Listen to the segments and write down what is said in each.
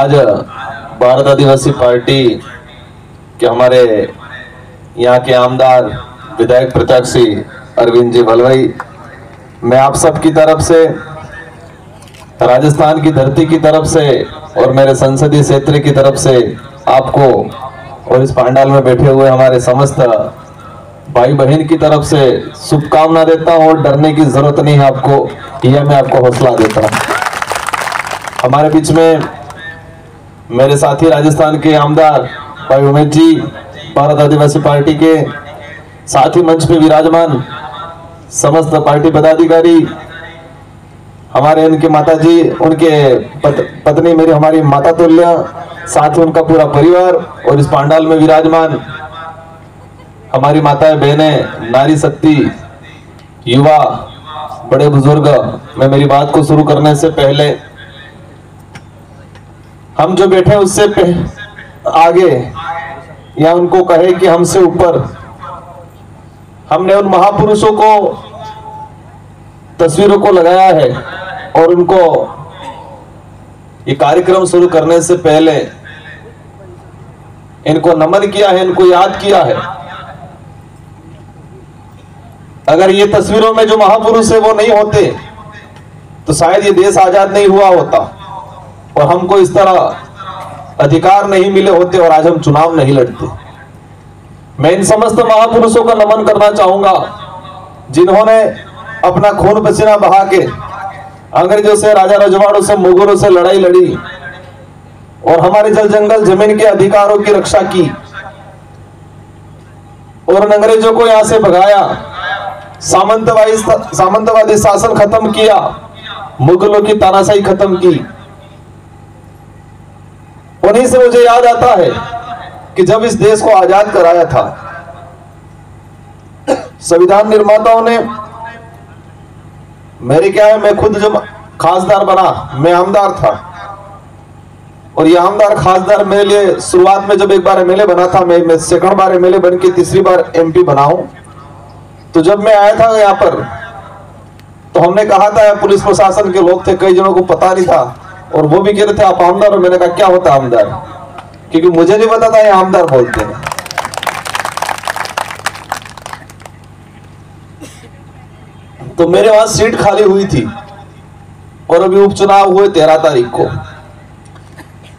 आज भारत आदिवासी पार्टी के हमारे यहाँ के आमदार विधायक प्रत्याशी अरविंद जी भलवई, मैं आप सबकी तरफ से, राजस्थान की धरती की तरफ से और मेरे संसदीय क्षेत्र की तरफ से आपको और इस पंडाल में बैठे हुए हमारे समस्त भाई बहन की तरफ से शुभकामना देता हूं। और डरने की जरूरत नहीं है आपको, यह मैं आपको हौसला देता हूं। हमारे बीच में मेरे साथी राजस्थान के आमदार भाई उमेश जी, भारत आदिवासी पार्टी के साथ ही मंच पे विराजमान समस्त पार्टी पदाधिकारी, हमारे उनके माता जी, उनके पत्नी मेरी हमारी माता तुल्य, साथ ही उनका पूरा परिवार, और इस पंडाल में विराजमान हमारी माताएं, बहनें, नारी शक्ति, युवा, बड़े बुजुर्ग। मैं मेरी बात को शुरू करने से पहले हम जो बैठे उससे आगे या उनको कहे कि हमसे ऊपर, हमने उन महापुरुषों को तस्वीरों को लगाया है और उनको ये कार्यक्रम शुरू करने से पहले इनको नमन किया है, इनको याद किया है। अगर ये तस्वीरों में जो महापुरुष है वो नहीं होते तो शायद ये देश आजाद नहीं हुआ होता और हमको इस तरह अधिकार नहीं मिले होते और आज हम चुनाव नहीं लड़ते। मैं इन समस्त महापुरुषों का नमन करना चाहूंगा जिन्होंने अपना खून पसीना बहा के अंग्रेजों से, राजा रजवाड़ों से, मुगलों से लड़ाई लड़ी और हमारे जल जंगल जमीन के अधिकारों की रक्षा की और उन अंग्रेजों को यहां से भगाया, सामंतवादी शासन खत्म किया, मुगलों की तानाशाही खत्म की। उन्हीं से मुझे याद आता है कि जब इस देश को आजाद कराया था, संविधान निर्माताओं ने, मेरे क्या है, मैं खुद जब खासदार बना, मैं आमदार था और ये आमदार खासदार मेरे लिए शुरुआत में जब एक बार एमएलए बना था, मैं सेकंड बार एमएलए बन के तीसरी बार एमपी बना हूं। तो जब मैं आया था यहाँ पर तो हमने कहा था, पुलिस प्रशासन के लोग थे, कई जनों को पता नहीं था और वो भी कह रहे थे आप आमदार हो। मैंने कहा क्या होता है आमदार, क्योंकि मुझे नहीं पता था ये आमदार बोलते हैं। तो मेरे वहां सीट खाली हुई थी और अभी उपचुनाव हुए 13 तारीख को,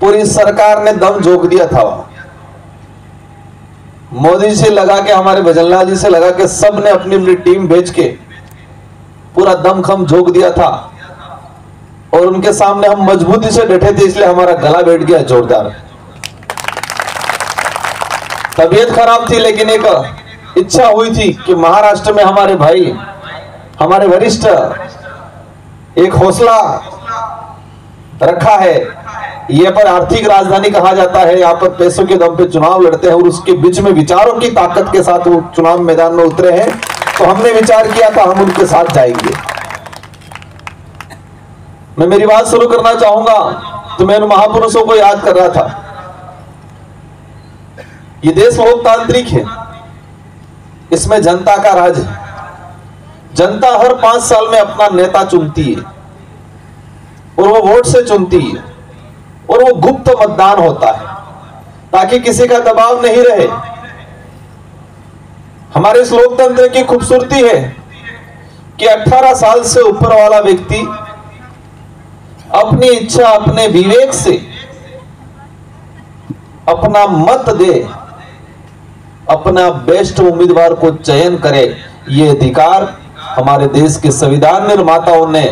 पूरी सरकार ने दम झोंक दिया था। मोदी जी से लगा के, हमारे भजनलाल जी से लगा के, सब ने अपनी अपनी टीम भेज के पूरा दमखम झोंक दिया था और उनके सामने हम मजबूती से बैठे थे, इसलिए हमारा गला बैठ गया जोरदार। तबीयत खराब थी लेकिन एक इच्छा हुई थी कि महाराष्ट्र में हमारे भाई, हमारे वरिष्ठ, एक हौसला रखा है। ये पर आर्थिक राजधानी कहा जाता है, यहाँ पर पैसों के दम पे चुनाव लड़ते हैं और उसके बीच में विचारों की ताकत के साथ वो चुनाव मैदान में उतरे हैं। तो हमने विचार किया था हम उनके साथ जाएंगे। मैं मेरी बात शुरू करना चाहूंगा तो मैं उन महापुरुषों को याद कर रहा था। ये देश लोकतांत्रिक है, इसमें जनता का राज है। जनता हर 5 साल में अपना नेता चुनती है और वो वोट से चुनती है और वो गुप्त मतदान होता है ताकि किसी का दबाव नहीं रहे। हमारे इस लोकतंत्र की खूबसूरती है कि 18 साल से ऊपर वाला व्यक्ति अपनी इच्छा, अपने विवेक से अपना मत दे, अपना बेस्ट उम्मीदवार को चयन करे। ये अधिकार हमारे देश के संविधान निर्माताओं ने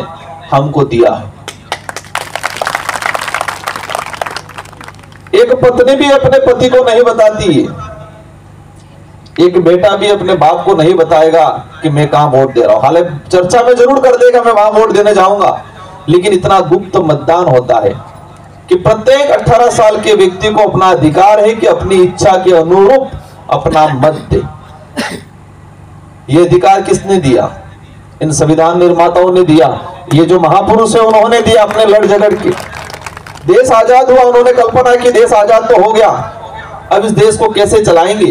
हमको दिया है। एक पत्नी भी अपने पति को नहीं बताती है, एक बेटा भी अपने बाप को नहीं बताएगा कि मैं कहां वोट दे रहा हूं। हालांकि चर्चा में जरूर कर देगा मैं वहां वोट देने जाऊंगा, लेकिन इतना गुप्त मतदान होता है कि प्रत्येक 18 साल के व्यक्ति को अपना अधिकार है कि अपनी इच्छा के अनुरूप अपना मत दे। ये अधिकार किसने दिया? इन संविधान निर्माताओं ने दिया। ये जो महापुरुष है उन्होंने दिया अपने लड़ झगड़ के। देश आजाद हुआ, उन्होंने कल्पना की देश आजाद तो हो गया, अब इस देश को कैसे चलाएंगे,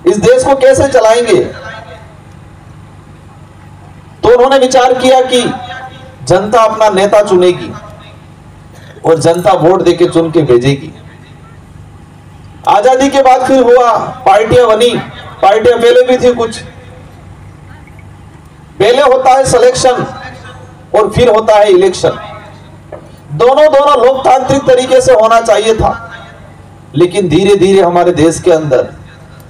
इस देश को कैसे चलाएंगे। तो उन्होंने विचार किया कि जनता अपना नेता चुनेगी और जनता वोट देके चुन के भेजेगी। आजादी के बाद फिर हुआ, पार्टियां बनी, पार्टियां पहले भी थी कुछ। पहले होता है सिलेक्शन और फिर होता है इलेक्शन। दोनों लोकतांत्रिक तरीके से होना चाहिए था, लेकिन धीरे धीरे हमारे देश के अंदर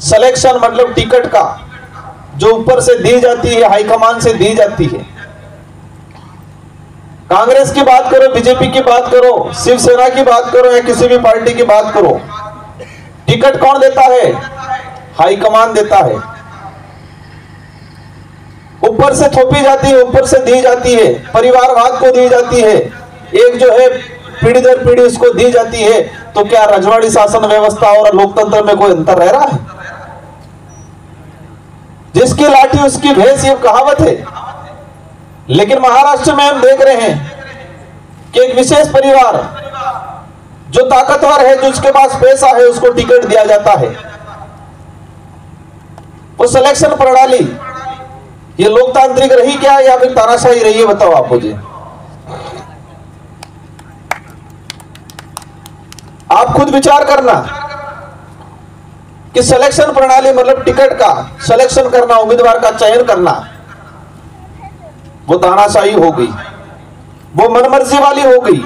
सिलेक्शन मतलब टिकट का, जो ऊपर से दी जाती है, हाईकमान से दी जाती है। कांग्रेस की बात करो, बीजेपी की बात करो, शिवसेना की बात करो या किसी भी पार्टी की बात करो, टिकट कौन देता है? हाईकमान देता है। ऊपर से थोपी जाती है, ऊपर से दी जाती है, परिवारवाद को दी जाती है, एक जो है पीढ़ी दर पीढ़ी उसको दी जाती है। तो क्या रजवाड़ी शासन व्यवस्था और लोकतंत्र में कोई अंतर रह रहा है? जिसकी लाठी उसकी भैंस, ये कहावत है। लेकिन महाराष्ट्र में हम देख रहे हैं कि एक विशेष परिवार जो ताकतवर है, जो उसके पास पैसा है, उसको टिकट दिया जाता है। वो सिलेक्शन प्रणाली ये लोकतांत्रिक रही क्या या फिर तानाशाही रही है? बताओ आप मुझे। आप खुद विचार करना कि सिलेक्शन प्रणाली मतलब टिकट का सिलेक्शन करना, उम्मीदवार का चयन करना, वो तानाशाही हो गई, वो मनमर्जी वाली हो गई,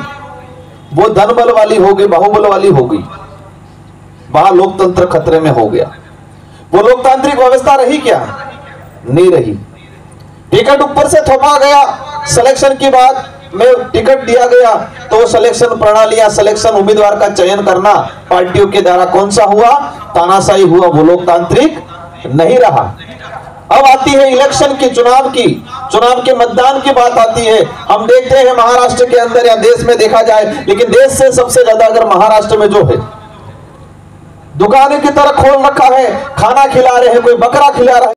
वो धन बल वाली हो गई, बाहुबल वाली हो गई। वहां लोकतंत्र खतरे में हो गया। वो लोकतांत्रिक व्यवस्था रही क्या? नहीं रही। टिकट ऊपर से थोपा गया, सिलेक्शन की बात में टिकट दिया गया, तो वो सिलेक्शन प्रणाली या सिलेक्शन उम्मीदवार का चयन करना पार्टियों के द्वारा कौन सा हुआ? तानाशाही हुआ। वो लोकतांत्रिक नहीं रहा। अब आती है इलेक्शन की, चुनाव के मतदान की बात आती है। हम देखते हैं महाराष्ट्र के अंदर या देश में देखा जाए, लेकिन देश से सबसे ज्यादा अगर महाराष्ट्र में जो है दुकानें की तरह खोल रखा है, खाना खिला रहे हैं, कोई बकरा खिला रहा है।